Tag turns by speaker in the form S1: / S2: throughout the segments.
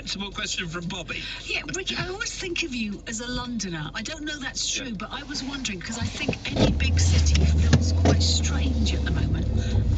S1: sensible question from Bobby.
S2: Yeah, Ricky, I always think of you as a Londoner. I don't know that's true, but I was wondering, because I think any big city feels quite strange at the moment.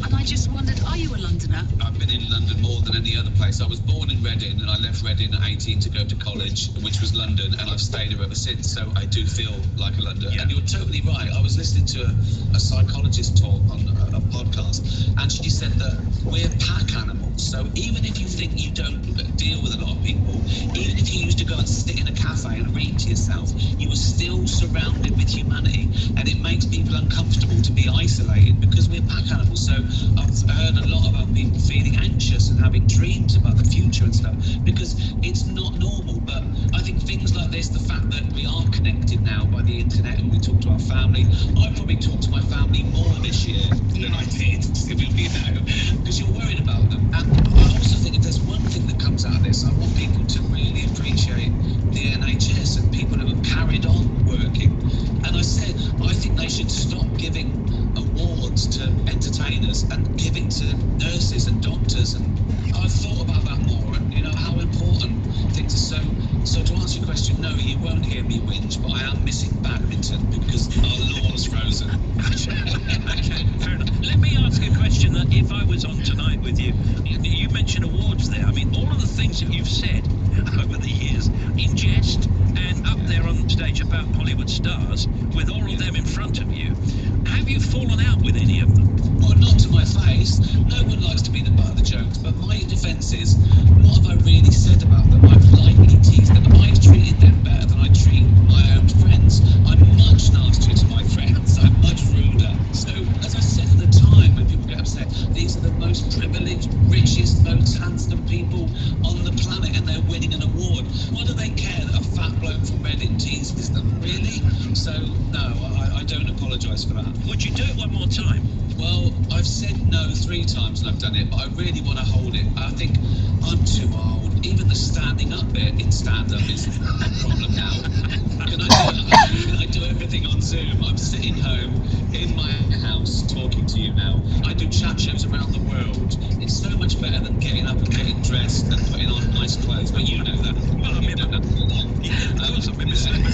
S2: And I just wondered, are you a Londoner?
S3: I've been in London more than any other place. I was born in Reading and I left Reading at 18 to go to college, which was London, and I've stayed here ever since. So I do feel like a Londoner.
S1: Yeah.
S3: And you're totally right. I was listening to a psychologist talk on a podcast, and she said that we're pack animals. So even if you think you don't deal with a lot of people, even if you used to go and sit in a cafe and read to yourself, you are still surrounded with humanity, and it makes people uncomfortable to be isolated because we're pack animals. So I've heard a lot about people feeling anxious and having dreams about the future and stuff because it's not normal. But I think things like this, the fact that we are connected now by the internet and we talk to our family, I probably talk to my family more this year than I did, because you're worried about them. And I also think if there's one thing that comes out of this, I want people to really appreciate the NHS and people who have carried on working. And I said, I think they should stop giving awards to entertainers and giving to nurses and doctors. And I've thought about that more, and you know how important things are. So to answer your question, no, you won't hear me whinge, but I am missing badminton because our lawn's frozen.
S1: Okay, fair enough. Let me ask a question that if I was on tonight with you, you mentioned awards there. I mean, all of the things that you've said over the years in jest and up there on stage about Hollywood stars, with all of them in front of you, have you fallen out with any of them?
S3: Well, not to my face. No one likes to be the butt of the jokes, but my defence is, what have I really said about them? I've lightly teased them. I've treated them better than I treat my own friends. I'm much nastier to my friends. I'm much ruder. So, as I said at the time, when people get upset, these are the most privileged, richest, most handsome people on the planet, and they're winning an award. Why do they care that a fat bloke from Reading teases them? Really? So, no, I don't apologise for that.
S1: Would you do it one more time?
S3: Well, I've said no 3 times and I've done it, but I really want to hold it. I think I'm too old. Even the standing up bit in stand-up is a problem now. Can I do everything on Zoom? I'm sitting home in my house talking to you now. I do chat shows around the world. It's so much better than getting up and getting dressed and putting on nice clothes, but you know that.
S1: Well, I
S3: you
S1: mean,
S3: know that.
S1: yeah, of course, I remember saying